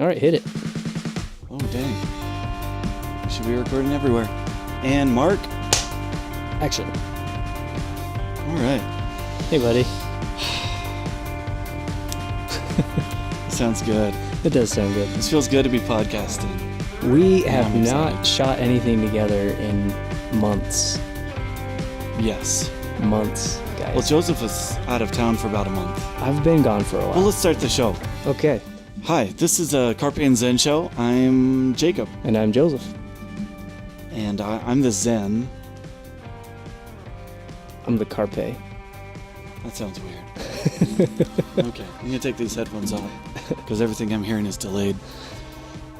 All right, hit it. Oh, dang. We should be recording everywhere. And Mark? Action. All right. Hey, buddy. Sounds good. It does sound good. This feels good to be podcasting. We have not shot anything together in months. Yes. Months, guys. Well, Joseph is out of town for about a month. I've been gone for a while. Well, let's start the show. Okay. Hi, this is a Carpe and Zen show. I'm Jacob. And I'm Joseph. And I'm the Zen. I'm the Carpe. That sounds weird. Okay, I'm going to take these headphones off because everything I'm hearing is delayed.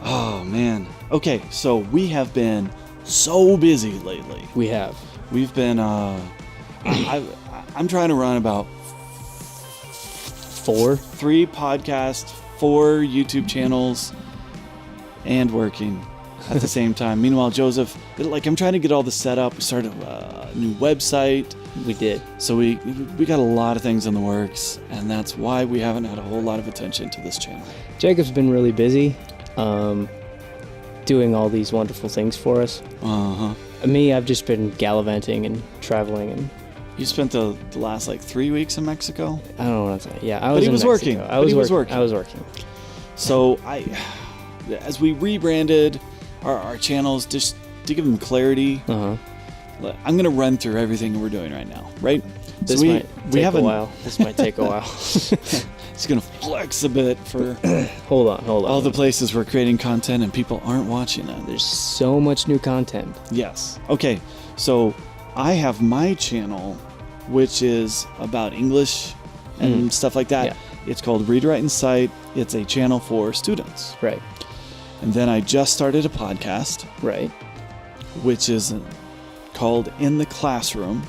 Oh, man. Okay, so we have been so busy lately. We have. We've been, I'm trying to run about 3 podcasts, 4 YouTube channels, and working at the same time. Meanwhile, Joseph, I'm trying to get all this set up. We started a new website. We did. So we got a lot of things in the works, and that's why we haven't had a whole lot of attention to this channel. Jacob's been really busy doing all these wonderful things for us. Uh-huh. Me, I've just been gallivanting and traveling and... You spent the last 3 weeks in Mexico? I don't know what to say. Yeah, I but was he in was Mexico. working. I was working. So as we rebranded our channels, just to give them clarity, Uh-huh. I'm going to run through everything we're doing right now, right? This so might take a while. This might take a while. It's going to flex a bit for Hold on. all the places we're creating content and people aren't watching it. There's so much new content. Yes. Okay, so I have my channel, which is about English and stuff like that. Yeah. It's called Read, Write, and Cite. It's a channel for students. Right. And then I just started a podcast, Right. which is called In the Classroom.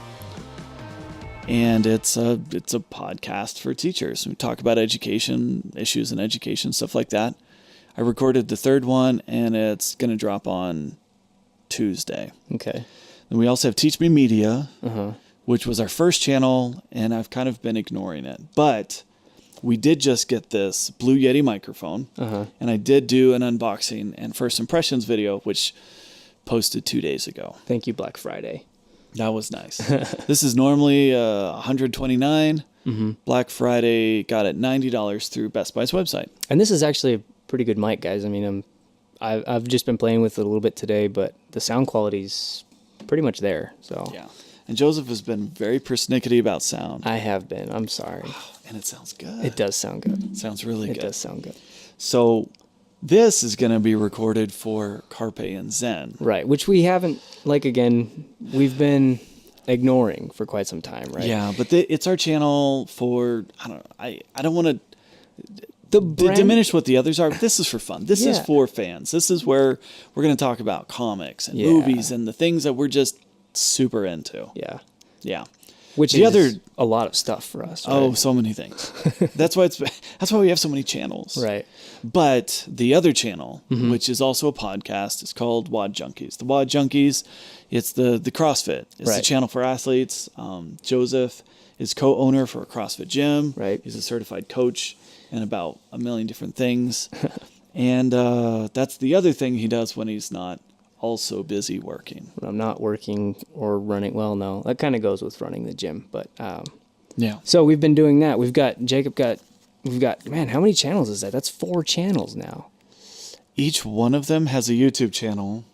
And it's a podcast for teachers. We talk about education, issues in education, stuff like that. I recorded the 3rd one, and it's going to drop on Tuesday. Okay. And we also have Teach Me Media, Uh-huh. which was our first channel, and I've kind of been ignoring it. But we did just get this Blue Yeti microphone, Uh-huh. and I did do an unboxing and first impressions video, which posted 2 days ago. Thank you, Black Friday. That was nice. This is normally $129. Mm-hmm. Black Friday got it $90 through Best Buy's website. And this is actually a pretty good mic, guys. I mean, I've just been playing with it a little bit today, but the sound quality's pretty much there. So Yeah. And Joseph has been very persnickety about sound. I have been. I'm sorry. And it sounds good. It does sound good. It sounds really good. It does sound good. So this is going to be recorded for Carpe and Zen. Right, which we haven't, we've been ignoring for quite some time, right? Yeah, but it's our channel for, I don't want The to brand, diminish what the others are. But this is for fun. This is Yeah. for fans. This is where we're going to talk about comics and Yeah. movies and the things that we're just super into. Yeah. Yeah. Which The is other- a lot of stuff for us, right? Oh, so many things. That's why we have so many channels. Right. But the other channel, which is also a podcast, is called WOD Junkies. The WOD Junkies, it's the CrossFit. It's the Right. channel for athletes. Joseph is co-owner for a CrossFit gym. Right. He's a certified coach in about a million different things. And that's the other thing he does when he's not also busy working. When I'm not working or running, well, no, that kind of goes with running the gym, but Yeah. so we've been doing that. We've got, man, how many channels is that? That's 4 channels now. Each one of them has a YouTube channel.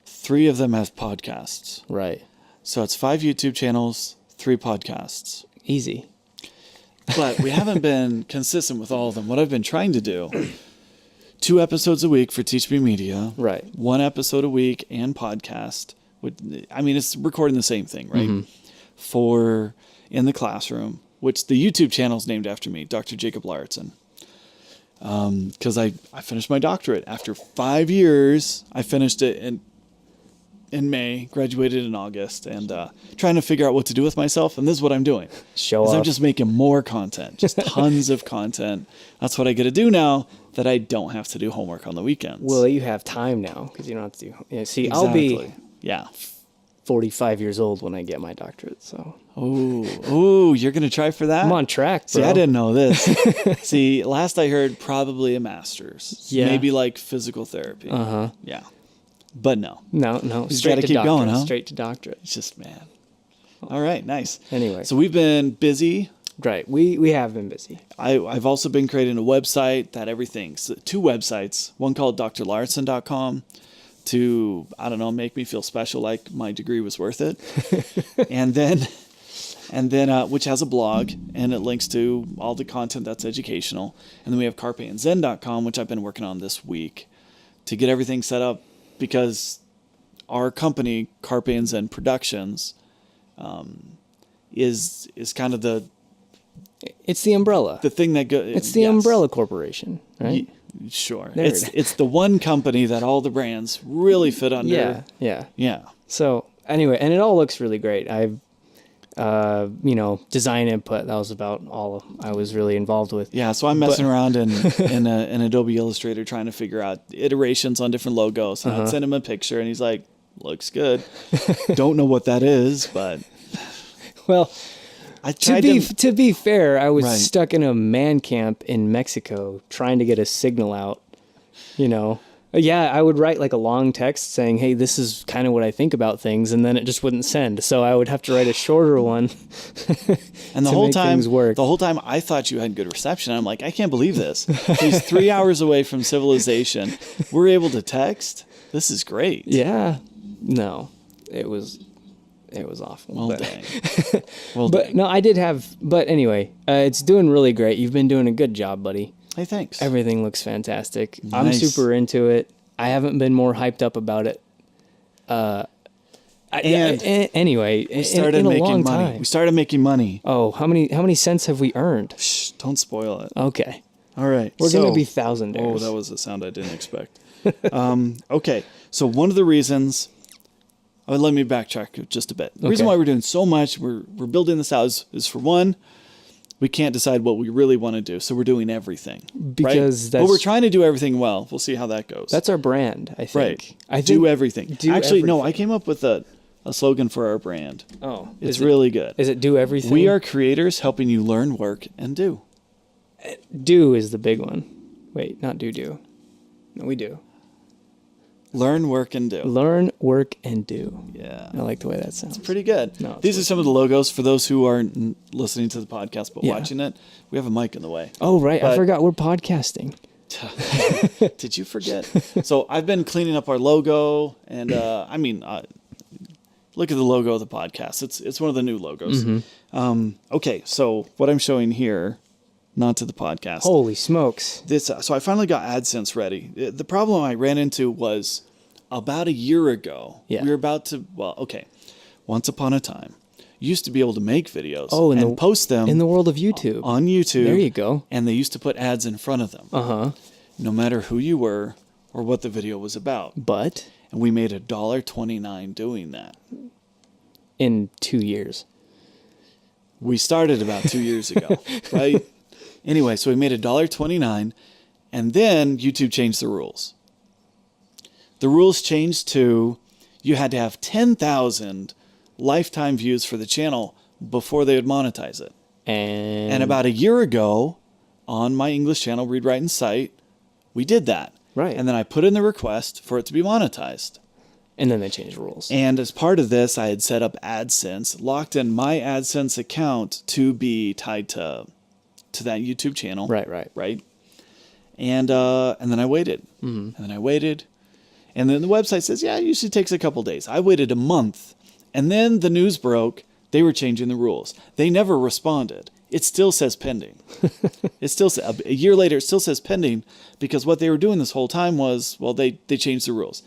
3 of them have podcasts. Right. So it's 5 YouTube channels, 3 podcasts. Easy. But we haven't been consistent with all of them. What I've been trying to do, 2 episodes a week for Teach Me Media. Right. 1 episode a week and podcast. It's recording the same thing, right? Mm-hmm. For In the Classroom, which the YouTube channel is named after me, Dr. Jacob Lauritsen. Because I finished my doctorate. After 5 years, I finished it in May, graduated in August, and trying to figure out what to do with myself. And this is what I'm doing. Show off. I'm just making more content, just tons of content. That's what I get to do now that I don't have to do homework on the weekends. Well, you have time now because you don't have to do. Yeah, see, Exactly. Yeah. 45 years old when I get my doctorate. So Oh, you're going to try for that? I'm on track, bro. See, I didn't know this. See, last I heard, probably a master's. Yeah. Maybe like physical therapy. Uh-huh. Yeah. But no. No. just Straight gotta to keep doctorate. going, huh? Straight to doctorate. It's just, man. All right, nice. Anyway. So we've been busy. Right. We have been busy. I've also been creating a website that everything's 2 websites. One called drlarson.com to, I don't know, make me feel special, like my degree was worth it. and then which has a blog and it links to all the content that's educational. And then we have carpeandzen.com, which I've been working on this week to get everything set up because our company, Carpe and Zen Productions, is kind of It's the umbrella. the thing that goes. It's the umbrella corporation, right? Sure. There It's the one company that all the brands really fit under. Yeah. So anyway, and it all looks really great. I've, design input, that was about all I was really involved with. Yeah, so I'm messing around in Adobe Illustrator trying to figure out iterations on different logos. And I'd send him a picture, and he's like, looks good. Don't know what that is, but... Well, I tried to be fair, I was Right. stuck in a man camp in Mexico trying to get a signal out, Yeah, I would write like a long text saying, hey, this is kind of what I think about things, and then it just wouldn't send. So I would have to write a shorter one. And the to whole make time, things work. the whole time I thought you had good reception. I'm like, I can't believe this. He's 3 hours away from civilization. We're able to text. This is great. Yeah. No, it was awful. Well, but, dang. Well, but dang. no, I did have, but anyway, it's doing really great. You've been doing a good job, buddy. Hey, thanks. Everything looks fantastic. I'm Nice. super into it. I haven't been more hyped up about it. Anyway, We started in a making long money. time. We started making money. Oh, how many cents have we earned? Shh, don't spoil it. Okay, All right. we're gonna be thousandaires. Oh, that was a sound I didn't expect. Okay. So one of the reasons, let me backtrack just a bit. The reason Okay. why we're doing so much, we're building this out is for one, we can't decide what we really want to do. So we're doing everything. Because right? that's- But we're trying to do everything well. We'll see how that goes. That's our brand, I think. right. I do think everything. do Actually, no, I everything. came up with a slogan for our brand. Oh, It's really good. Is it do everything? We are creators helping you learn, work, and do. do is the big one. Wait, not do. No, we do. Learn, work, and do. Learn, work, and do. Yeah. I like the way that sounds. Pretty good. No, it's These are good. some of the logos for those who aren't listening to the podcast but Yeah. watching it. We have a mic in the way. Oh, right. I But- forgot we're podcasting. Did you forget? So I've been cleaning up our logo, and look at the logo of the podcast. It's one of the new logos. Okay, so what I'm showing here, not to the podcast. Holy smokes. So I finally got AdSense ready. The problem I ran into was about a year ago. Yeah. We were about to, once upon a time, you used to be able to make videos in post them In the world of YouTube. on YouTube. There you go. And they used to put ads in front of them, Uh-huh. no matter who you were or what the video was about. But And we made $1.29 doing that. in 2 years. We started about 2 years ago, right? Anyway, so we made $1.29, and then YouTube changed the rules. The rules changed to you had to have 10,000 lifetime views for the channel before they would monetize it. And about a year ago, on my English channel, Read, Write, and Cite, we did that. Right. And then I put in the request for it to be monetized. And then they changed rules. And as part of this, I had set up AdSense, locked in my AdSense account to be tied to that YouTube channel. Right. And then I waited. And then I waited. And then the website says, yeah, it usually takes a couple days. I waited a month. And then the news broke. They were changing the rules. They never responded. It still says pending. It still a year later, it still says pending because what they were doing this whole time was, they changed the rules.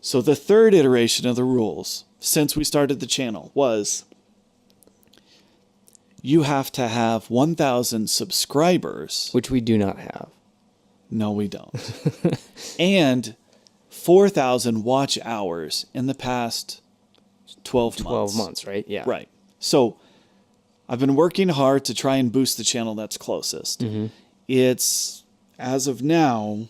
So the third iteration of the rules since we started the channel was you have to have 1,000 subscribers. Which we do not have. No, we don't. And 4,000 watch hours in the past 12 months. 12 months, right? Yeah. Right. So I've been working hard to try and boost the channel that's closest. It's, as of now,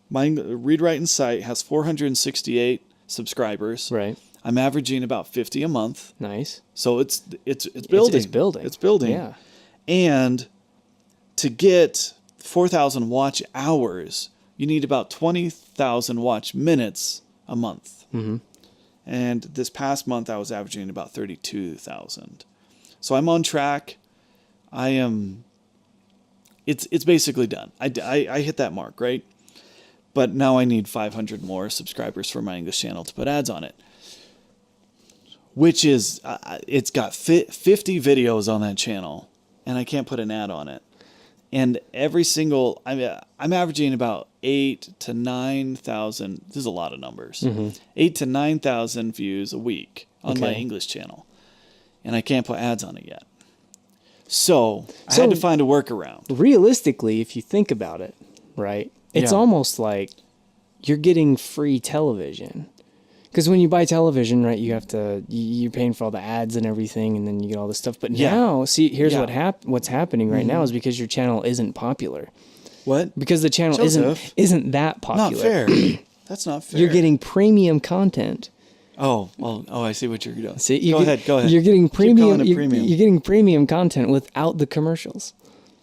my Read, Write, and Cite has 468 subscribers. Right. I'm averaging about 50 a month. Nice. So it's building. It's building. It's building. Yeah. And to get 4,000 watch hours, you need about 20,000 watch minutes a month. Mm-hmm. And this past month, I was averaging about 32,000. So I'm on track. It's basically done. I hit that mark, right? But now I need 500 more subscribers for my English channel to put ads on it. Which is, it's got 50 videos on that channel, and I can't put an ad on it. And every single, I'm averaging about 8,000 to 9,000. This is a lot of numbers. 8,000 to 9,000 views a week on my English channel, and I can't put ads on it yet. So I had to find a workaround. Realistically, if you think about it, right, it's almost like you're getting free television. Because when you buy television, right, you're paying for all the ads and everything, and then you get all this stuff. But now, see, here's what's happening right now is because your channel isn't popular. What? Because the channel isn't that popular. Not fair. That's not fair. You're getting premium content. Oh, I see what you're doing. See, go ahead. You're getting premium. Premium. You're getting premium content without the commercials.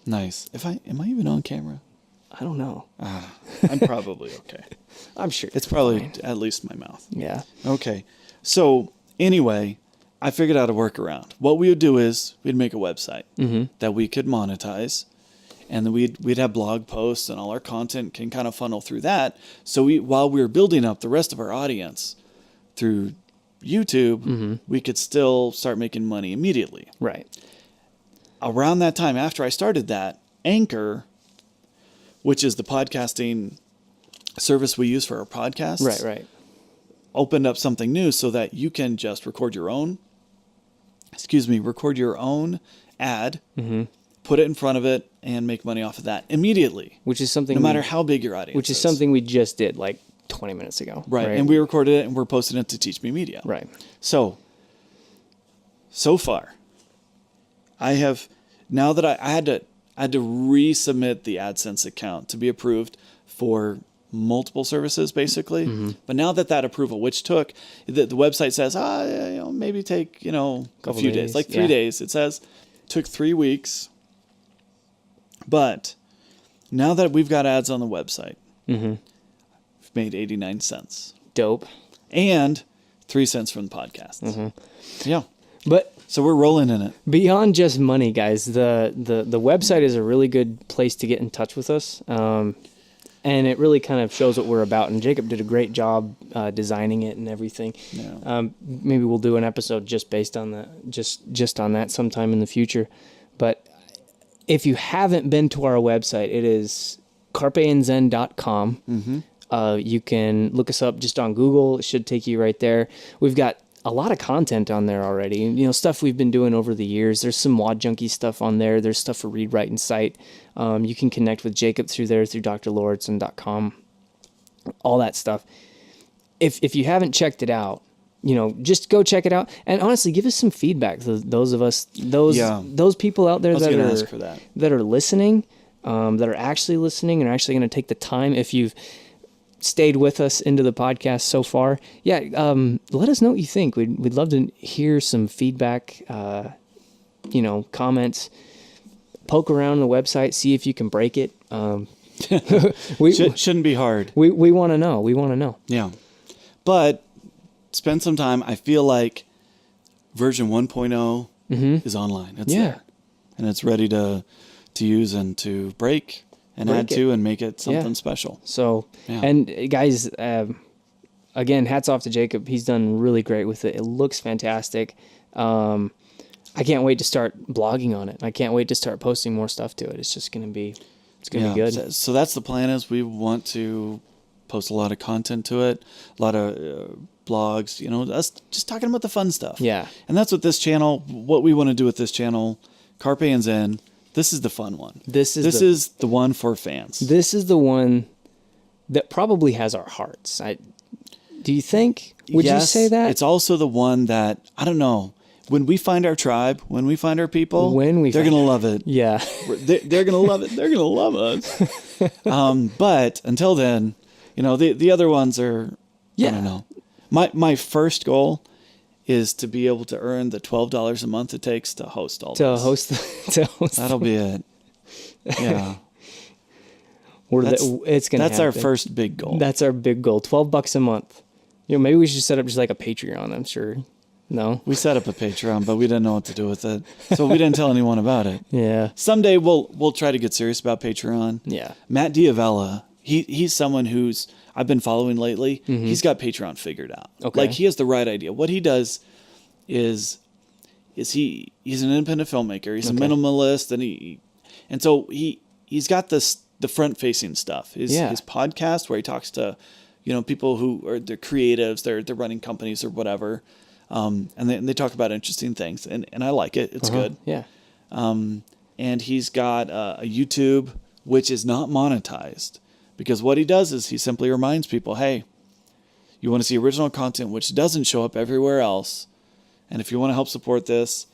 Nice. Am I even on camera? I don't know. I'm probably okay. I'm sure it's probably at least my mouth. Yeah. Okay. So anyway, I figured out a workaround. What we would do is we'd make a website that we could monetize, and then we'd have blog posts, and all our content can kind of funnel through that. So while we were building up the rest of our audience through YouTube, we could still start making money immediately. Right. Around that time, after I started that, Anchor, which is the podcasting service we use for our podcasts, right, opened up something new so that you can just record your own ad, put it in front of it, and make money off of that immediatay. Which is something no matter how big your audience is. Which is something we just did like 20 minutes ago. Right. And we recorded it and we're posting it to Teach Me Media. Right. So far, I have, now that I had to resubmit the Adsense account to be approved for multiple services, basically. But now that approval, which took, the website says, maybe take, a few days, like 3 days. It says, took 3 weeks. But now that we've got ads on the website, we've made 89 cents. Dope. And 3 cents from the podcasts. Yeah. But so we're rolling in it. Beyond just money, guys, the website is a really good place to get in touch with us. And it really kind of shows what we're about. And Jacob did a great job designing it and everything. Yeah. Maybe we'll do an episode just based on that, just on that sometime in the future. But if you haven't been to our website, it is carpeandzen.com. You can look us up just on Google. It should take you right there. We've got a lot of content on there already. Stuff we've been doing over the years. There's some Wad Junkie stuff on there. There's stuff for Read, Write, and Cite. You can connect with Jacob through there, through drlauritsen.com. All that stuff. If you haven't checked it out, just go check it out. And honestly, give us some feedback. Those people out there that are listening, that are actually listening and are actually going to take the time. If you've stayed with us into the podcast so far, let us know what you think. We'd love to hear some feedback, comments. Poke around the website, see if you can break it. Shouldn't be hard. We want to know. Yeah. But spend some time. I feel like version 1.0 is online. It's there. And it's ready to use and to break and add to and make it something special. So, and guys, again, hats off to Jacob. He's done really great with it. It looks fantastic. I can't wait to start blogging on it. I can't wait to start posting more stuff to it. It's just going to be, be good. So that's the plan, is we want to post a lot of content to it, a lot of blogs, us just talking about the fun stuff. Yeah. And that's what we want to do with this channel, Carpe and Zen. This is the fun one. This is the one for fans. This is the one that probably has our hearts. Do you think? Would you say that? It's also the one that, I don't know, when we find our tribe, when we find our people, they're going to love it. Yeah. They're going to love it. They're going to love us. But until then, the other ones are, I don't know. My first goal is to be able to earn the $12 a month it takes to host all this. To host. That'll be it. Yeah. It's gonna. That's happen. our first big goal. That's our big goal. $12 a month. Maybe we should set up just like a Patreon. I'm sure. No. We set up a Patreon, but we didn't know what to do with it, so we didn't tell anyone about it. Yeah. Someday we'll try to get serious about Patreon. Yeah. Matt Diavella, he's someone who's I've been following lately. Mm-hmm. He's got Patreon figured out. Okay. Like he has the right idea. What he does is he's an independent filmmaker. He's a minimalist, and so he's got the front facing stuff. His podcast where he talks to people who are they're creatives, they're running companies or whatever. And they talk about interesting things, and I like it. It's good. Yeah. And he's got a YouTube which is not monetized, because what he does is he simply reminds people, hey, you want to see original content which doesn't show up everywhere else, and if you want to help support this,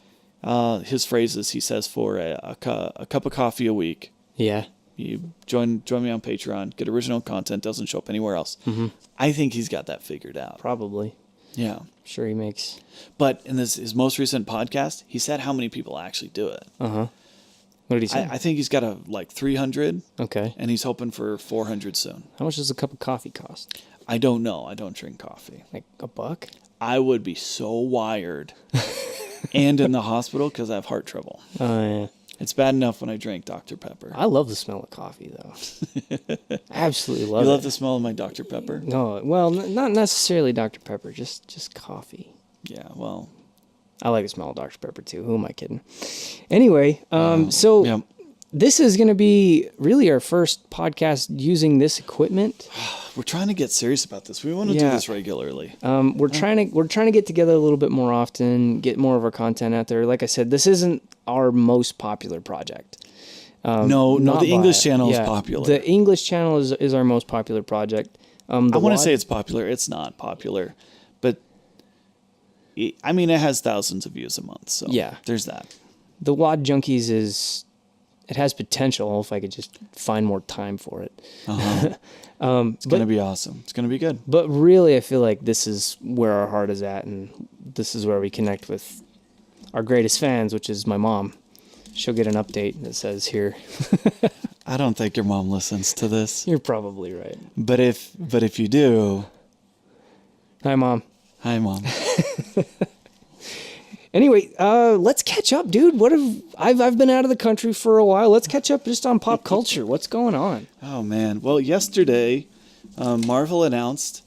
his phrases he says for a cup of coffee a week. Yeah. You join me on Patreon, get original content, doesn't show up anywhere else. Mm-hmm. I think he's got that figured out. Probably. Yeah. Sure he makes. But in his most recent podcast, he said how many people actually do it. Uh-huh. What did he say? I think he's got 300. Okay. And he's hoping for 400 soon. How much does a cup of coffee cost? I don't know. I don't drink coffee. Like $1? I would be so wired and in the hospital because I have heart trouble. Oh, yeah. It's bad enough when I drink Dr. Pepper. I love the smell of coffee, though. Absolutely love it. You love the smell of my Dr. Pepper? No, well, not necessarily Dr. Pepper, just coffee. Yeah, well. I like the smell of Dr. Pepper, too. Who am I kidding? Anyway, so this is going to be really our first podcast using this equipment. We're trying to get serious about this. We want to do this regularly. We're trying to get together a little bit more often, get more of our content out there. Like I said, this isn't our most popular project. No, the English channel is popular. The English channel is our most popular project. I want to say it's popular. It's not popular, but it has thousands of views a month. So there's that. The WAD Junkies it has potential if I could just find more time for it. Uh-huh. It's going to be awesome. It's going to be good. But really, I feel like this is where our heart is at, and this is where we connect with our greatest fans, which is my mom. She'll get an update that says here. I don't think your mom listens to this. You're probably right. But if you do, hi, Mom. Hi, Mom. Anyway, let's catch up, dude. I've been out of the country for a while. Let's catch up just on pop culture. What's going on? Oh man. Well, yesterday, Marvel announced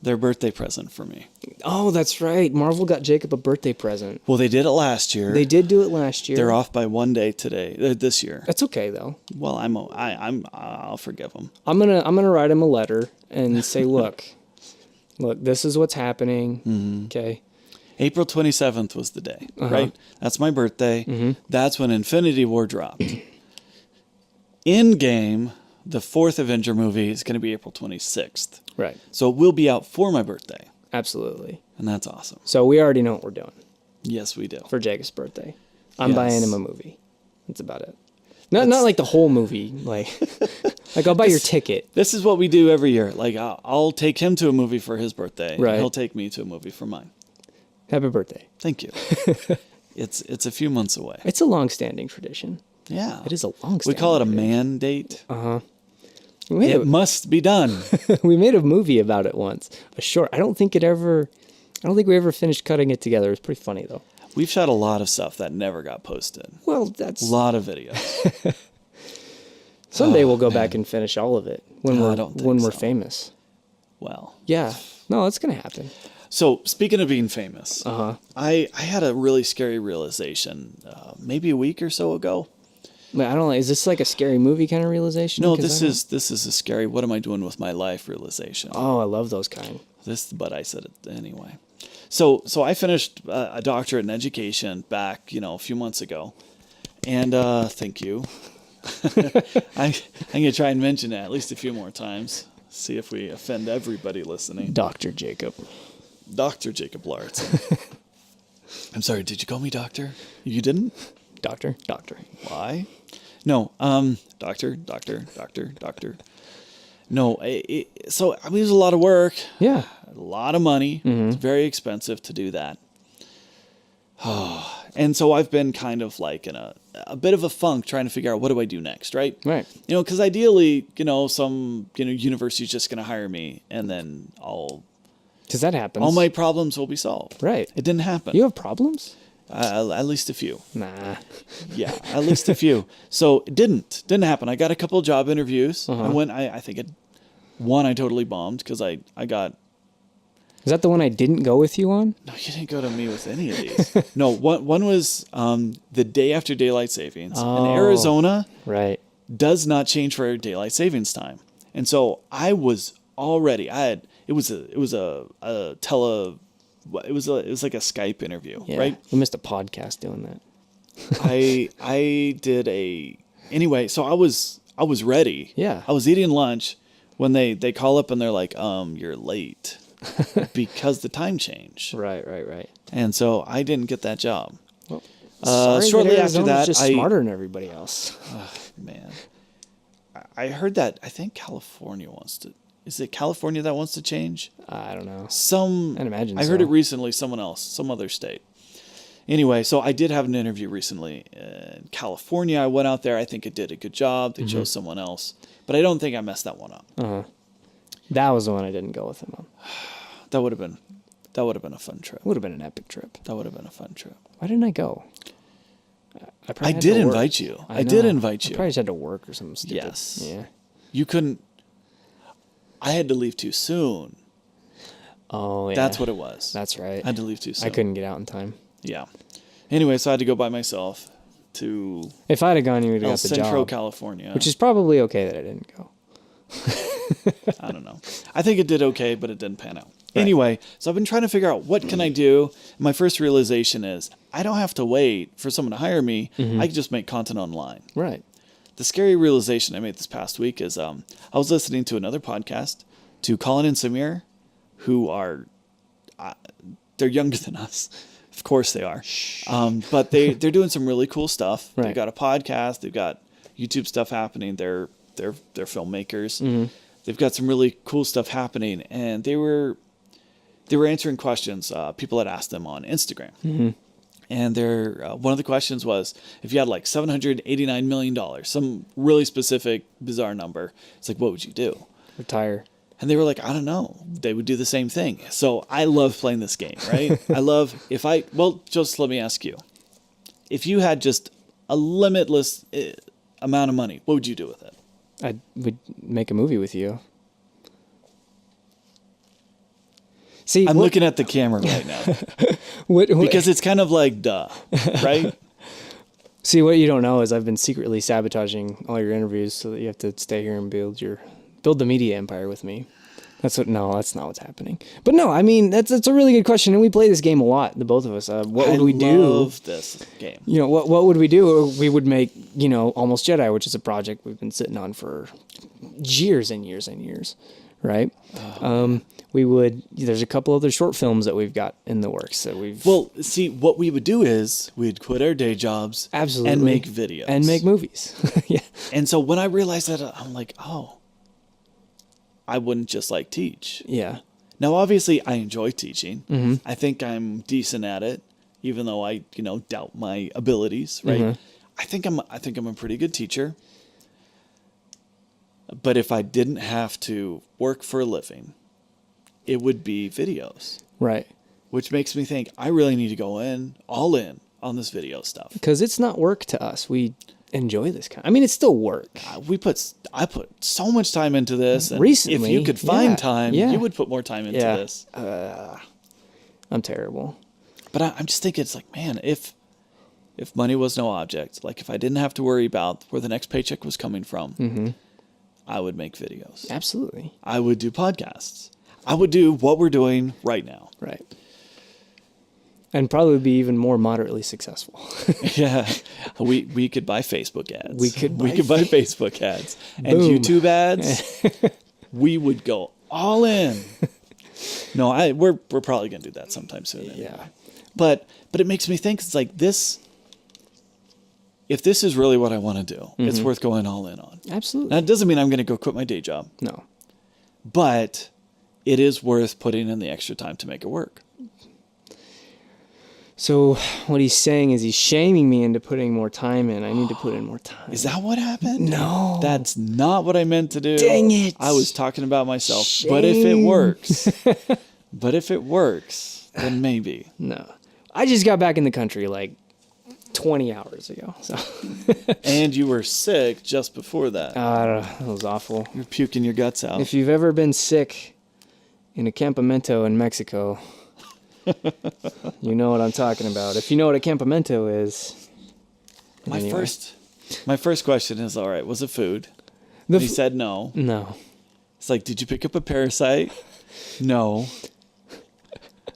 their birthday present for me. Oh, that's right. Marvel got Jacob a birthday present. Well, they did it last year. They did do it last year. They're off by one day this year. That's okay though. Well, I'll forgive them. I'm gonna write him a letter and say, look, this is what's happening. Mm-hmm. Okay. April 27th was the day, right? That's my birthday. Mm-hmm. That's when Infinity War dropped. In Game, the fourth Avenger movie, is going to be April 26th. Right. So it will be out for my birthday. Absolutely. And that's awesome. So we already know what we're doing. Yes, we do. For Jacob's birthday. I'm buying him a movie. That's about it. Not like the whole movie. Like I'll buy your ticket. This is what we do every year. Like I'll take him to a movie for his birthday. Right. And he'll take me to a movie for mine. Happy birthday. Thank you. It's a few months away. It's a long-standing tradition. Yeah. It is a long-standing We call it a tradition. mandate. Uh-huh. It must be done. We made a movie about it once. A short. I don't think we ever finished cutting it together. It was pretty funny though. We've shot a lot of stuff that never got posted. Well, that's a lot of videos. Someday we'll go back and finish all of it when we're so. famous. Well. Yeah. No, it's gonna happen. So, speaking of being famous, I had a really scary realization maybe a week or so ago. I don't know. Is this like a scary movie kind of realization? No, this is a scary, what am I doing with my life realization. Oh, I love those kind. But I said it anyway. So I finished a doctorate in education back, a few months ago. And thank you. I'm going to try and mention it at least a few more times. See if we offend everybody listening. Dr. Jacob. Dr. Jacob Larson. I'm sorry, did you call me doctor? You didn't? Doctor. Why? No, doctor. No, so it was a lot of work. Yeah. a lot of money. It's very expensive to do that. And so I've been kind of like in a bit of a funk trying to figure out what do I do next, right? Right. Because ideally, some university's just going to hire me and then Because that happens. all my problems will be solved. Right. It didn't happen. You have problems? At least a few. Nah. Yeah, at least a few. So it didn't happen. I got a couple of job interviews. I think one I totally bombed because I got. Is that the one I didn't go with you on? No, you didn't go to me with any of these. No, one was the day after daylight savings. Oh. And Arizona Right. does not change for daylight savings time. And so I was already, it was like a Skype interview, Yeah. right? We missed a podcast doing that. I did anyway, so I was ready. Yeah. I was eating lunch when they call up and they're like, you're late because the time changed. Right. And so I didn't get that job. Well, sorry shortly that after Arizona's that, just smarter than everybody else. Man, I heard that, I think California is it California that wants to change? I don't know. I'd imagine I heard so. it recently, some other state. Anyway, so I did have an interview recently in California. I went out there. I think it did a good job. They chose someone else, but I don't think I messed that one up. That was the one I didn't go with him on. That would have been a fun trip. Would have been an epic trip. That would have been a fun trip. Why didn't I go? I did invite you. I did invite I you. probably just had to work or something stupid. Yes. Yeah. You couldn't. I had to leave too soon. Oh, yeah. That's what it was. That's right. I had to leave too soon. I couldn't get out in time. Yeah. Anyway, so I had to go by myself to If I'd have gone, you would have El got the Centro, job. California. Which is probably okay that I didn't go. I don't know. I think it did okay, but it didn't pan out. Right. Anyway, so I've been trying to figure out what can I do. My first realization is I don't have to wait for someone to hire me. I can just make content online. Right. The scary realization I made this past week is I was listening to another podcast to Colin and Samir, who are they're younger than us. Of course they are. But they're doing some really cool stuff. Right. They've got a podcast. They've got YouTube stuff happening. They're filmmakers. They've got some really cool stuff happening. And they were answering questions people had asked them on Instagram. And one of the questions was, if you had like $789 million, some really specific, bizarre number, it's like, what would you do? Retire. And they were like, I don't know. They would do the same thing. So I love playing this game, right? Just let me ask you. If you had just a limitless amount of money, what would you do with it? I would make a movie with you. See, I'm looking at the camera right now. Because it's kind of like, duh, right? See, what you don't know is I've been secretly sabotaging all your interviews so that you have to stay here and build the media empire with me. That's not what's happening. But no, I mean, that's a really good question. And we play this game a lot, the both of us. What would we do? I love this game. What would we do? We would make, Almost Jedi, which is a project we've been sitting on for years and years and years, right? There's a couple other short films that we've got in the works that we've... Well, see, what we would do is we'd quit our day jobs. Absolutely. And make videos. And make movies. Yeah. And so when I realized that, I'm like, I wouldn't just like teach. Yeah. Now, obviously, I enjoy teaching. I think I'm decent at it, even though I, doubt my abilities, right? I think I'm a pretty good teacher. But if I didn't have to work for a living, it would be videos. Right. Which makes me think I really need to go all in on this video stuff. Because it's not work to us. We enjoy this kind. I mean, it's still work. I put so much time into this. And recently, if you could find time, you would put more time into this. I'm terrible. But I'm just thinking, it's like, man, if money was no object, like if I didn't have to worry about where the next paycheck was coming from, I would make videos. Absolutely. I would do podcasts. I would do what we're doing right now. Right. And probably be even more moderately successful. Yeah. We could buy Facebook ads. We could buy Facebook ads. And Boom. YouTube ads. We would go all in. No, we're probably going to do that sometime soon. Anyway. Yeah. But it makes me think, it's like this. If this is really what I want to do, it's worth going all in on. Absolutely. Now, it doesn't mean I'm going to go quit my day job. No. But it is worth putting in the extra time to make it work. So what he's saying is he's shaming me into putting more time in. I need to put in more time. Is that what happened? No. That's not what I meant to do. Dang it. I was talking about myself. Shame. But if it works, then maybe. No. I just got back in the country like 20 hours ago. So. And you were sick just before that. I don't know. That was awful. You're puking your guts out. If you've ever been sick in a campamento in Mexico, you know what I'm talking about. If you know what a campamento is. My anyway. first question is, all right, was it food? The He said no. No. It's like, did you pick up a parasite? No.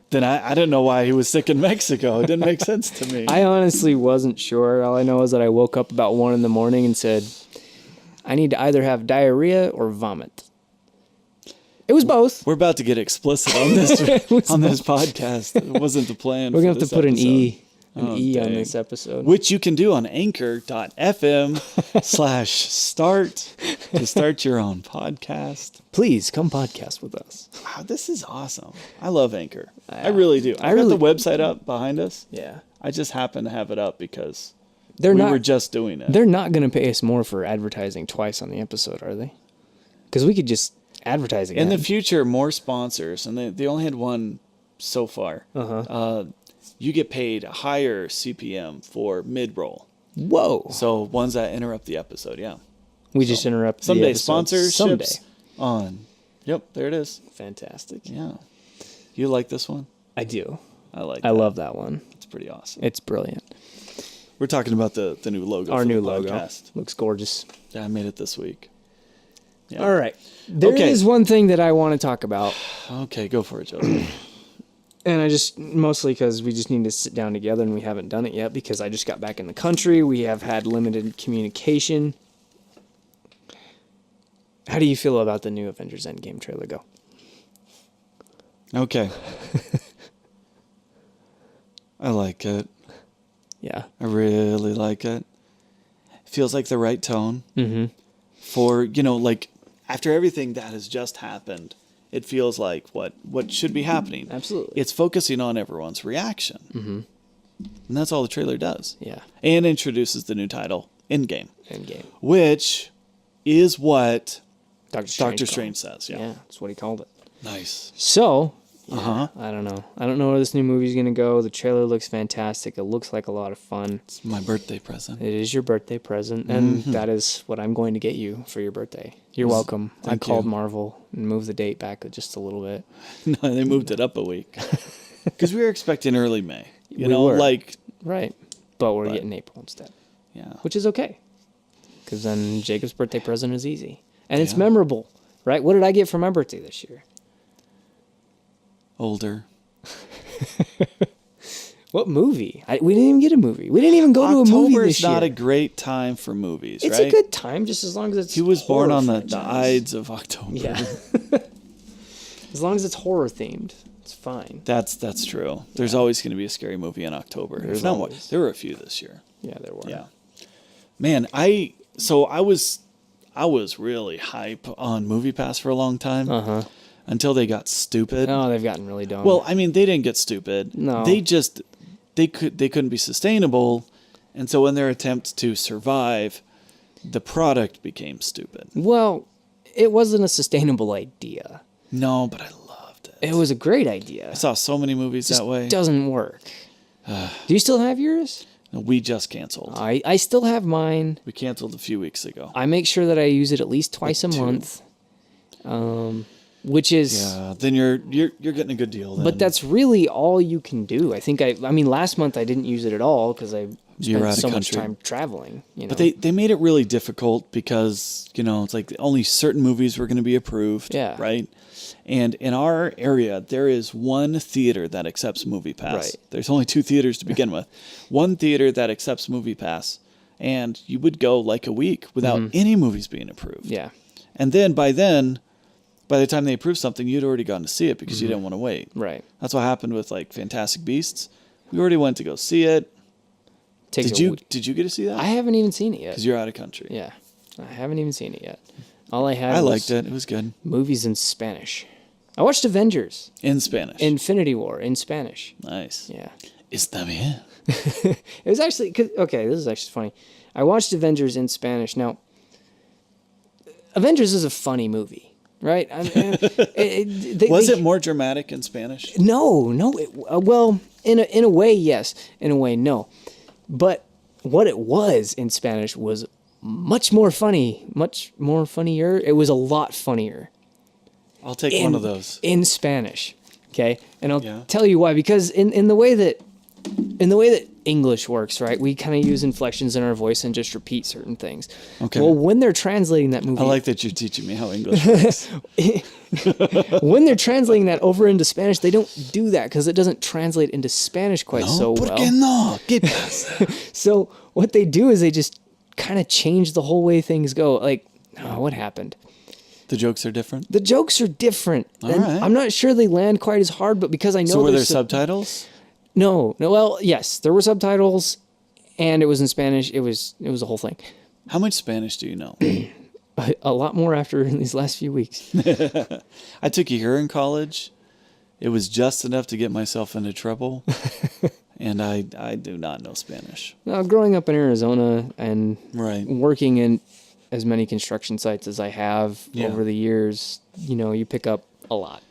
Then I didn't know why he was sick in Mexico. It didn't make sense to me. I honestly wasn't sure. All I know is that I woke up about 1 a.m. and said, I need to either have diarrhea or vomit. It was both. We're about to get explicit on this podcast. It wasn't the plan. We're going to have to put an E Oh, on dang. this episode. Which you can do on anchor.fm/start to start your own podcast. Please come podcast with us. Wow, this is awesome. I love Anchor. I Yeah. really do. I got really- the website up behind us. Yeah. I just happen to have it up because They're we not were just doing it. They're not going to pay us more for advertising twice on the episode, are they? Because we could just advertise again. In the future, more sponsors, and they only had one so far. You get paid a higher CPM for mid-roll. Whoa. So ones that interrupt the episode, yeah. We just interrupt the Someday episode. sponsorships Someday. on. Yep, there it is. Fantastic. Yeah. You like this one? I do. I like I that. love that one. It's pretty awesome. It's brilliant. We're talking about the new logo. Our for new the logo. podcast. Looks gorgeous. Yeah, I made it this week. Yeah. All right. There is Okay. one thing that I want to talk about. Okay, go for it, Joseph. And I just, mostly because we just need to sit down together and we haven't done it yet because I just got back in the country. We have had limited communication. How do you feel about the new Avengers In Game trailer? Go. Okay. I like it. Yeah. I really like it. Feels like the right tone. Mm-hmm. For, like, after everything that has just happened, it feels like what should be happening. Absolutely. It's focusing on everyone's reaction. Mm-hmm. And that's all the trailer does. Yeah. And introduces the new title, In Game. In Game. Which is what Doctor Strange says. Yeah, that's what he called it. Nice. So, Uh-huh. I don't know. I don't know where this new movie's going to go. The trailer looks fantastic. It looks like a lot of fun. It's my birthday present. It is your birthday present, and that is what I'm going to get you for your birthday. You're welcome. I Thank called you. Marvel and moved the date back just a little bit. No, they moved it up a week. Because we were expecting early May. You We know, were. like, Right. But we're getting April instead, yeah. which is okay. Because then Jacob's birthday present is easy. And it's Yeah. memorable, right? What did I get for my birthday this year? Older. What movie? We didn't even get a movie. We didn't even go to a movie October this is year. not a great time for movies, It's right? a good time, just as long as it's He was born horror on the franchise. Ides of October. Yeah. As long as it's horror themed, it's fine. That's true. There's always going to be a scary movie in October. There's If not more. always. There were a few this year. Yeah, there were. Yeah. Man, I was really hype on MoviePass for a long time Uh-huh. until they got stupid. Oh, they've gotten really dumb. Well, I mean, they didn't get stupid. No. They just they couldn't be sustainable, and so in their attempt to survive, the product became stupid. Well, it wasn't a sustainable idea. No, but I loved it. It was a great idea. I saw so many movies Just that way. doesn't work. Do you still have yours? We just canceled. I still have mine. We canceled a few weeks ago. I make sure that I use it at least twice a two. month. Which is Yeah, then you're getting a good deal. Then. But that's really all you can do. I think I mean last month I didn't use it at all because I You were spent out so of much country. time traveling. You know? But they made it really difficult because, it's like only certain movies were going to be approved. Yeah. Right? And in our area, there is one theater that accepts MoviePass. Right. There's only 2 theaters to begin with. One theater that accepts MoviePass. And you would go like a week without any movies being approved. yeah. And then, by the time they approved something, you'd already gone to see it because you didn't want to wait. Right. That's what happened with like Fantastic Beasts. We already went to go see it. Takes Did a you week. did you get to see that? I haven't even seen it yet. Because you're out of country. Yeah. I haven't even seen it yet. All I had I was liked it. It was good. movies in Spanish. I watched Avengers. In Spanish. Infinity War in Spanish. Nice. Yeah. Está bien. It was actually... Okay, this is actually funny. I watched Avengers in Spanish. Now, Avengers is a funny movie, right? Was it more dramatic in Spanish? No. Well, in a way, yes. In a way, no. But what it was in Spanish was much more funny. Much more funnier. It was a lot funnier. I'll take one of those. In Spanish, okay? And I'll tell you why. Because in the way that English works, right? We kind of use inflections in our voice and just repeat certain things. Okay. Well, when they're translating that movie... I like that you're teaching me how English works. When they're translating that over into Spanish, they don't do that because it doesn't translate into Spanish quite so well. ¿Por qué no? ¿Qué pasa? So what they do is they just kind of change the whole way things go. Like, what happened? The jokes are different? The jokes are different. All right. I'm not sure they land quite as hard, but because I know... So were there subtitles? No. Well, yes, there were subtitles, and it was in Spanish. It was a whole thing. How much Spanish do you know? A lot more after these last few weeks. I took a year in college. It was just enough to get myself into trouble, and I do not know Spanish. Now, growing up in Arizona and Right. working in as many construction sites as I have over the years, you pick up a lot.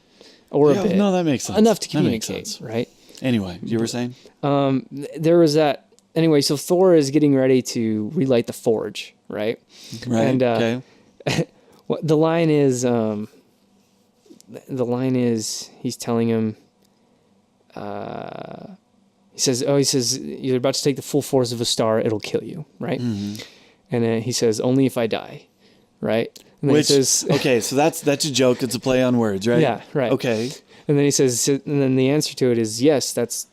Or a bit. No, that makes sense. Enough to That makes communicate, sense. right? Anyway, you were saying? There was that. Anyway, so Thor is getting ready to relight the forge, right? Right. And okay. the line is, he's telling him, he says, you're about to take the full force of a star, it'll kill you, right? Mm-hmm. And then he says, only if I die, right? And then Which, he says, okay, so that's a joke. It's a play on words, right? Yeah, right. Okay. And then he says, and then the answer to it is, yes, that's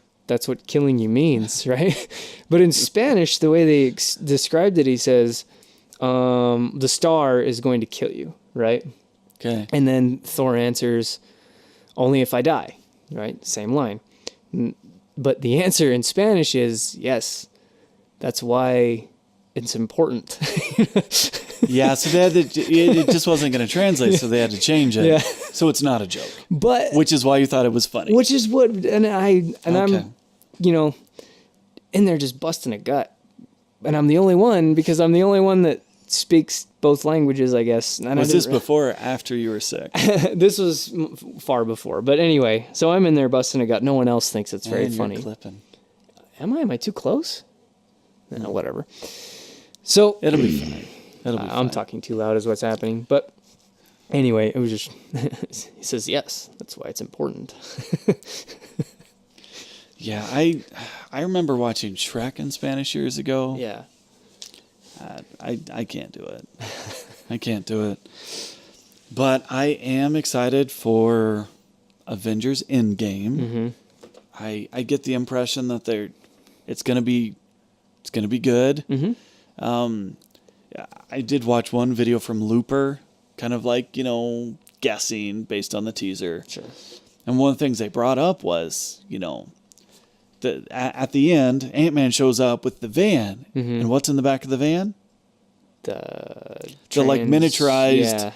what killing you means, right? But in Spanish, the way they described it, he says, the star is going to kill you, right? Okay. And then Thor answers, only if I die, right? Same line. But the answer in Spanish is, yes, that's why it's important. Yeah, so they had it just wasn't going to translate, so they had to change it. Yeah. So it's not a joke. But which is why you thought it was funny. Which is what, I'm, in there just busting a gut. And I'm the only one because I'm the only one that speaks both languages, I guess. And was this before or after you were sick? This was far before. But anyway, so I'm in there busting a gut. No one else thinks it's very funny. You're clipping. Am I? Am I too close? No, whatever. So it'll be fine. I'm talking too loud is what's happening. But anyway, it was just, he says, yes, that's why it's important. Yeah, I remember watching Shrek in Spanish years ago. Yeah. I can't do it. I can't do it. But I am excited for Avengers In Game. Mm-hmm. I get the impression that it's gonna be good. Mm-hmm. I did watch one video from Looper, kind of like, guessing based on the teaser. Sure. And one of the things they brought up was, at the end, Ant-Man shows up with the van. Mm-hmm. And what's in the back of the van? The miniaturized,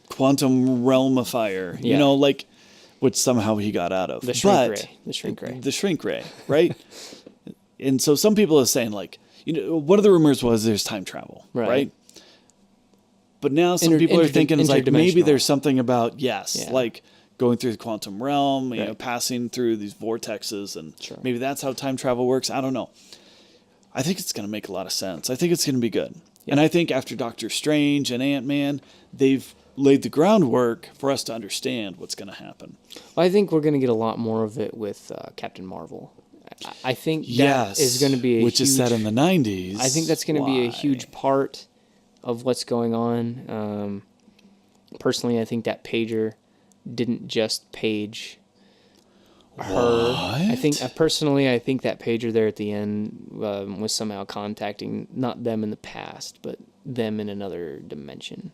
quantum realmifier, Yeah. Which somehow he got out of. The shrink ray. The shrink ray, right? And so some people are saying, one of the rumors was there's time travel, right? But now some people are thinking it's maybe there's something about, going through the quantum realm, passing through these vortexes, and maybe that's how time travel works. I don't know. I think it's going to make a lot of sense. I think it's going to be good. Yeah. And I think after Doctor Strange and Ant-Man, they've laid the groundwork for us to understand what's going to happen. Well, I think we're going to get a lot more of it with Captain Marvel. I think that is going to be which is set in the 90s. I think that's going to be a huge part of what's going on. Personally, I think that pager didn't just page her. I think personally, I think that pager there at the end was somehow contacting not them in the past, but them in another dimension.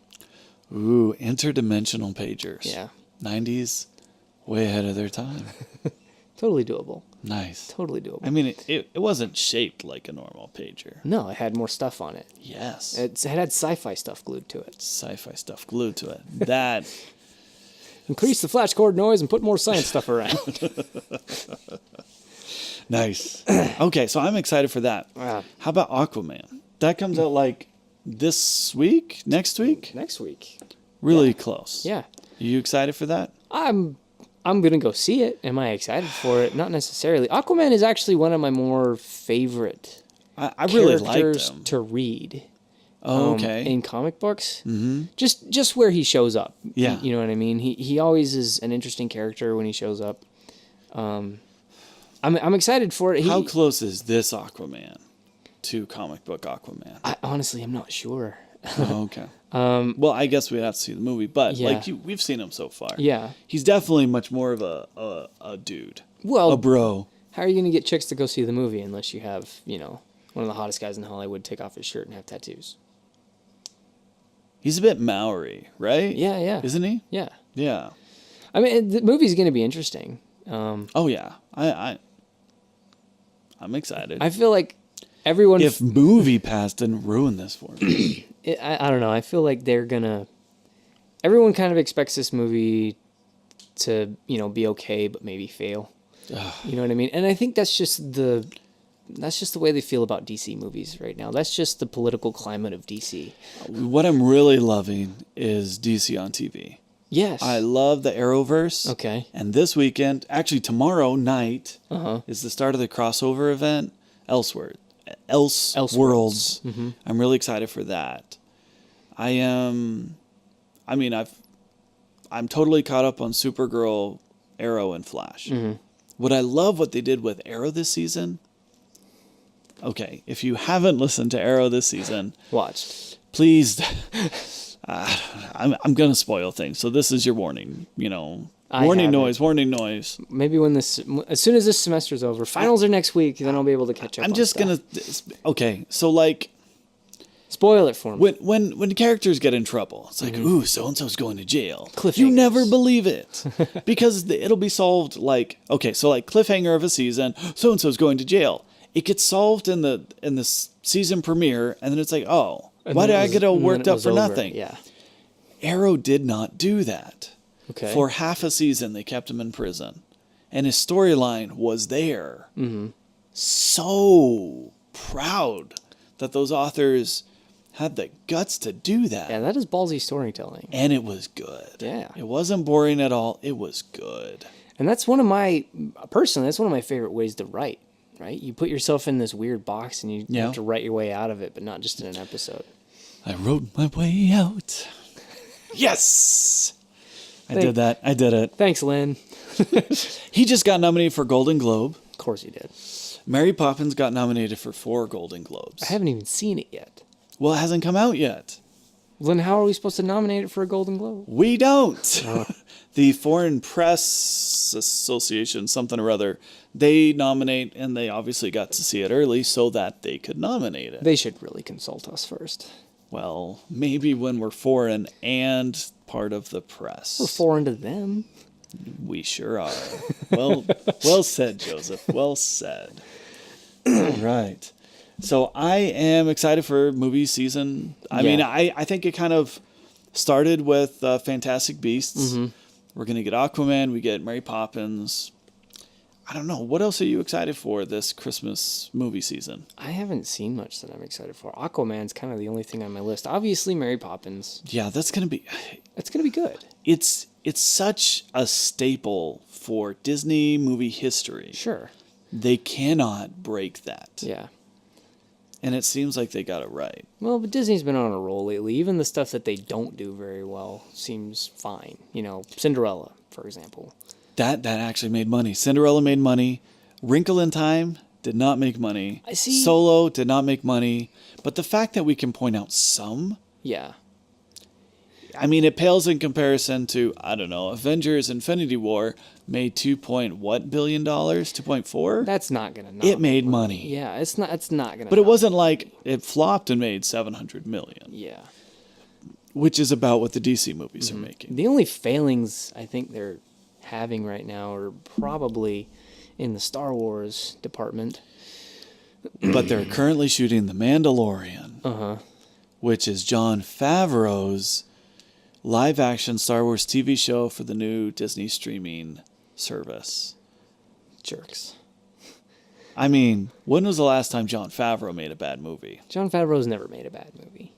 Ooh, interdimensional pagers. Yeah. 90s, way ahead of their time. Totally doable. Nice. Totally doable. I mean, it wasn't shaped like a normal pager. No, it had more stuff on it. Yes. It had sci-fi stuff glued to it. Sci-fi stuff glued to it. That Increase the flash cord noise and put more science stuff around. Nice. Okay, so I'm excited for that. Wow. How about Aquaman? That comes out like this week? Next week? Next week. Really close. Yeah. Are you excited for that? I'm gonna go see it. Am I excited for it? Not necessarily. Aquaman is actually one of my more favorite I really like characters them. to read. Oh, okay. In comic books, just where he shows up. Yeah. You know what I mean. He always is an interesting character when he shows up. I'm excited for it. How close is this Aquaman to comic book Aquaman? I honestly am not sure. Oh, okay. Well, I guess we'd have to see the movie, but Yeah. we've seen him so far. Yeah. He's definitely much more of a dude. Well, A bro. how are you gonna get chicks to go see the movie unless you have one of the hottest guys in Hollywood take off his shirt and have tattoos? He's a bit Maori, right? Yeah, yeah. Isn't he? Yeah. Yeah. I mean, the movie's gonna be interesting. Oh yeah. I'm excited. I feel like everyone. If Movie Pass didn't ruin this for me. I don't know. I feel like they're gonna. Everyone kind of expects this movie to be okay, but maybe fail. You know what I mean? And I think that's just the way they feel about DC movies right now. That's just the political climate of DC. What I'm really loving is DC on TV. Yes. I love the Arrowverse. Okay. And this weekend, actually tomorrow night, is the start of the crossover event, Elseworlds. Mm-hmm. I'm really excited for that. I'm totally caught up on Supergirl, Arrow, and Flash. Mm-hmm. What I love what they did with Arrow this season. Okay, if you haven't listened to Arrow this season, Watched. please. I'm gonna spoil things, so this is your warning. Warning noise. Maybe as soon as this semester's over, finals are next week, then I'll be able to catch up. I'm just gonna. Okay, so like. Spoil it for me. When characters get in trouble, it's like, ooh, so and so's going to jail. Cliffhangers. You never believe it because it'll be solved like cliffhanger of a season. So and so's going to jail. It gets solved in the season premiere, and then it's like, oh, why did I get all worked up for nothing? Yeah. Arrow did not do that. Okay. For half a season, they kept him in prison, and his storyline was there. Mm-hmm. So proud that those authors had the guts to do that. Yeah, that is ballsy storytelling. And it was good. Yeah. It wasn't boring at all. It was good. And that's one of my favorite ways to write, right? You put yourself in this weird box and you have to write your way out of it, but not just in an episode. I wrote my way out. Yes! I did that. I did it. Thanks, Lynn. He just got nominated for Golden Globe. Of course he did. Mary Poppins got nominated for 4 Golden Globes. I haven't even seen it yet. Well, it hasn't come out yet. Well, then how are we supposed to nominate it for a Golden Globe? We don't. The Foreign Press Association, something or other, they nominate, and they obviously got to see it early so that they could nominate it. They should really consult us first. Well, maybe when we're foreign and part of the press. We're foreign to them. We sure are. Well said, Joseph. Well said. All right. So I am excited for movie season. I mean, I think it kind of started with Fantastic Beasts. Mm-hmm. We're going to get Aquaman. We get Mary Poppins. I don't know. What else are you excited for this Christmas movie season? I haven't seen much that I'm excited for. Aquaman's kind of the only thing on my list. Obviously, Mary Poppins. Yeah, that's going to be... It's going to be good. It's such a staple for Disney movie history. Sure. They cannot break that. Yeah. And it seems like they got it right. Well, but Disney's been on a roll lately. Even the stuff that they don't do very well seems fine. Cinderella, for example. That actually made money. Cinderella made money. Wrinkle in Time did not make money. I see. Solo did not make money. But the fact that we can point out some... Yeah. I mean, it pales in comparison to, I don't know, Avengers Infinity War made $2 billion? 2.4? That's not going to It made money. Yeah, it's not going to. But it wasn't like it flopped and made $700 million. Yeah. Which is about what the DC movies are making. The only failings I think they're having right now are probably in the Star Wars department. But they're currently shooting The Mandalorian, which is Jon Favreau's live action Star Wars TV show for the new Disney streaming service. Jerks. I mean, when was the last time Jon Favreau made a bad movie? Jon Favreau's never made a bad movie.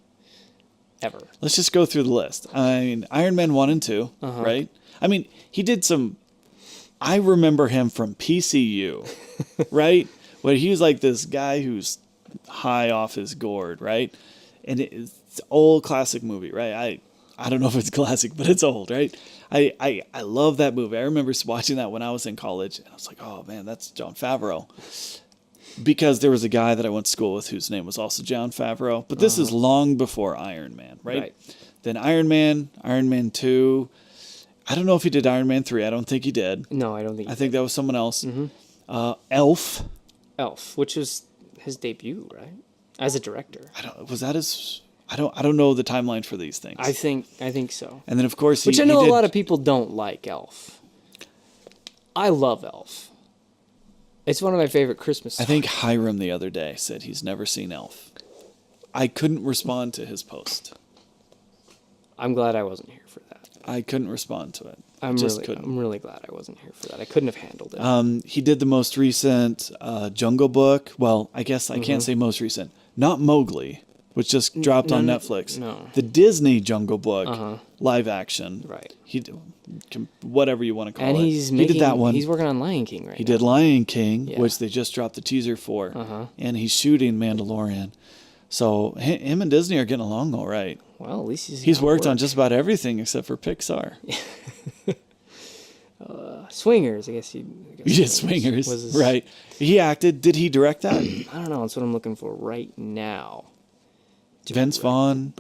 Ever. Let's just go through the list. I mean, Iron Man 1 and 2, right? I mean, he did some... I remember him from PCU, right? Where he was like this guy who's high off his gourd, right? And it's an old classic movie, right? I don't know if it's classic, but it's old, right? I love that movie. I remember watching that when I was in college, and I was like, oh, man, that's Jon Favreau. Because there was a guy that I went to school with whose name was also Jon Favreau. But this is long before Iron Man, right? Then Iron Man 2... I don't know if he did Iron Man 3. I don't think he did. No, I don't think I think that was someone else. Elf. Elf, which was his debut, right? As a director. Was that his... I don't know the timeline for these things. I think so. And then, of course, Which I know a lot of people don't like Elf. I love Elf. It's one of my favorite Christmas songs. I think Hiram the other day said he's never seen Elf. I couldn't respond to his post. I'm glad I wasn't here for that. I couldn't respond to it. I'm really glad I wasn't here for that. I couldn't have handled it. He did the most recent Jungle Book. Well, I guess I can't say most recent. Not Mowgli, which just dropped on Netflix. No. The Disney Jungle Book live action. Right. Whatever you want to call and it. He did that one. He's working on Lion King right now. He did Lion King, which they just dropped the teaser for. And he's shooting Mandalorian. So him and Disney are getting along all right. Well, at least he's worked on just about everything except for Pixar. Swingers, I guess he did Swingers, right? He acted. Did he direct that? I don't know. That's what I'm looking for right now. Vince Vaughn.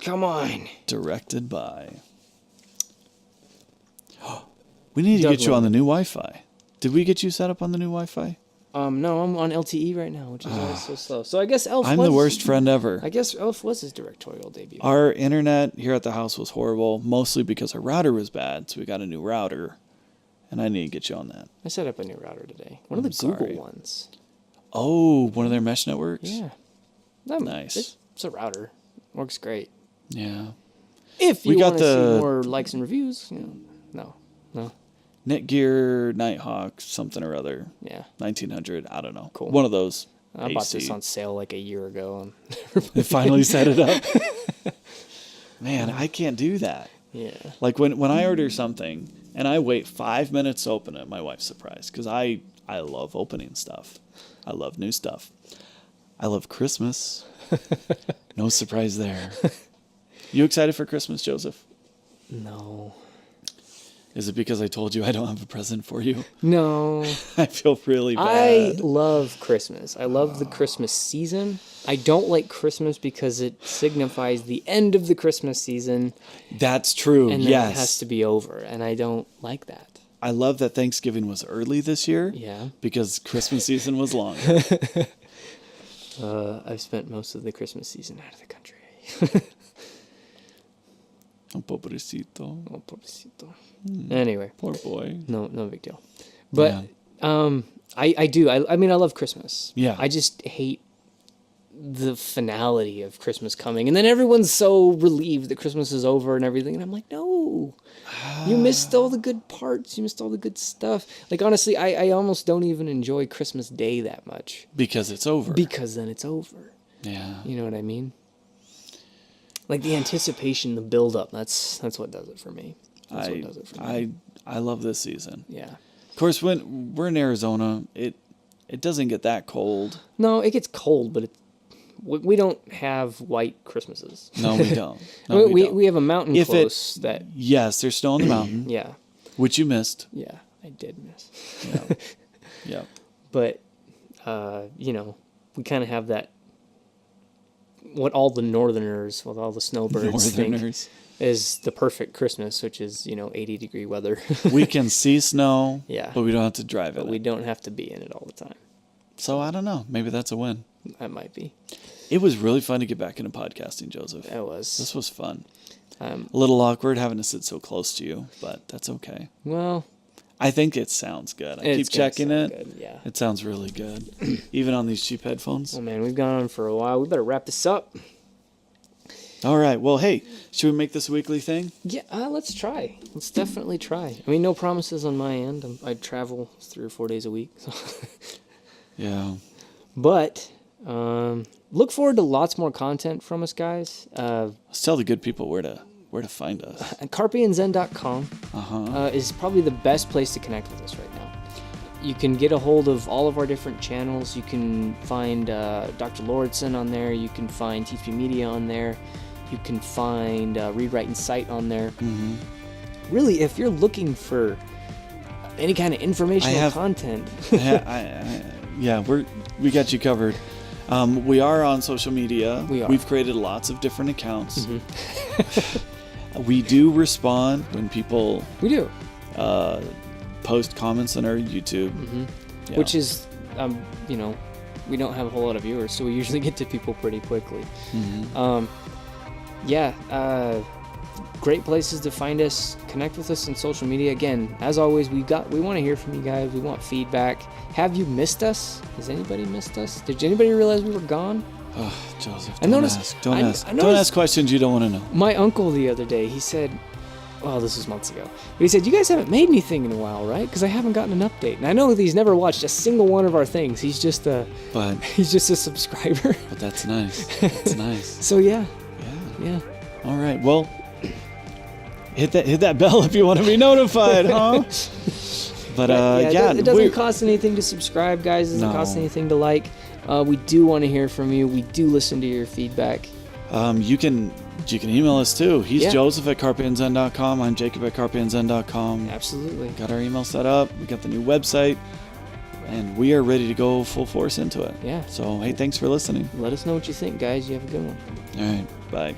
Come on. Directed by. We need to get you on the new Wi-Fi. Did we get you set up on the new Wi-Fi? No, I'm on LTE right now, which is always so slow. So I guess Elf I'm the worst friend ever. I guess Elf was his directorial debut. Our internet here at the house was horrible, mostly because our router was bad, so we got a new router, and I need to get you on that. I set up a new router today. One of the Google ones. Oh, one of their mesh networks? Yeah. Nice. It's a router. Works great. Yeah. If you want to see more likes and reviews, no. Netgear, Nighthawk, something or other. Yeah. 1900, I don't know. Cool. One of those. I bought this on sale like a year ago. They finally set it up. Man, I can't do that. Yeah. Like when I order something and I wait 5 minutes to open it, my wife's surprised because I love opening stuff. I love new stuff. I love Christmas. No surprise there. You excited for Christmas, Joseph? No. Is it because I told you I don't have a present for you? No. I feel really bad. I love Christmas. I love the Christmas season. I don't like Christmas because it signifies the end of the Christmas season. That's true, and yes. It has to be over, and I don't like that. I love that Thanksgiving was early this year. Yeah. Because Christmas season was longer. I've spent most of the Christmas season out of the country. Oh, pobrecito. Oh, pobrecito. Anyway. Poor boy. No big deal. But I do. I mean, I love Christmas. Yeah. I just hate the finality of Christmas coming. And then everyone's so relieved that Christmas is over and everything. And I'm like, no. You missed all the good parts. You missed all the good stuff. Like, honestly, I almost don't even enjoy Christmas Day that much. Because it's over. Because then it's over. Yeah. You know what I mean? Like the anticipation, the build-up, that's what does it for me. That's what does it for me. I love this season. Yeah. Of course, when we're in Arizona, it doesn't get that cold. No, it gets cold, but we don't have white Christmases. No, we don't. No, we have a mountain close that... Yes, there's snow on the mountain. Yeah. Which you missed. Yeah, I did miss. Yeah. Yeah. But, we kind of have that... What all the northerners, what all the snowbirds think is the perfect Christmas, which is, 80-degree weather. We can see snow, yeah, but we don't have to drive it. We don't have to be in it all the time. So I don't know. Maybe that's a win. That might be. It was really fun to get back into podcasting, Joseph. It was. This was fun. A little awkward having to sit so close to you, but that's okay. Well, I think it sounds good. I keep checking it. Good, yeah. It sounds really good. Even on these cheap headphones. Oh, man, we've gone on for a while. We better wrap this up. All right. Well, hey, should we make this a weekly thing? Yeah, let's try. Let's definitely try. I mean, no promises on my end. I travel 3 or 4 days a week. So. Yeah. But look forward to lots more content from us, guys. Let's tell the good people where to find us. Carpeandzen.com is probably the best place to connect with us right now. You can get a hold of all of our different channels. You can find Dr. Lauritsen on there. You can find TP Media on there. You can find Read, Write, and Cite on there. Mm-hmm. Really, if you're looking for any kind of informational content. We got you covered. We are on social media. We've created lots of different accounts. Mm-hmm. We do respond when people post comments on our YouTube. Mm-hmm. Yeah. Which is, we don't have a whole lot of viewers, so we usually get to people pretty quickly. Mm-hmm. Great places to find us. Connect with us on social media. Again, as always, we want to hear from you guys. We want feedback. Have you missed us? Has anybody missed us? Did anybody realize we were gone? Oh, Joseph, don't ask questions you don't want to know. My uncle the other day, he said, this was months ago, but he said, you guys haven't made anything in a while, right? Because I haven't gotten an update. And I know he's never watched a single one of our things. He's just a subscriber. But that's nice. That's nice. So yeah. All right. Well, hit that bell if you want to be notified, huh? But it doesn't cost anything to subscribe, guys. It doesn't cost anything to like. We do want to hear from you. We do listen to your feedback. You can email us too. He's Joseph at carpeandzen.com. I'm Jacob at carpeandzen.com. Absolutely. Got our email set up. We got the new website. And we are ready to go full force into it. Yeah. So, hey, thanks for listening. Let us know what you think, guys. You have a good one. All right. Bye.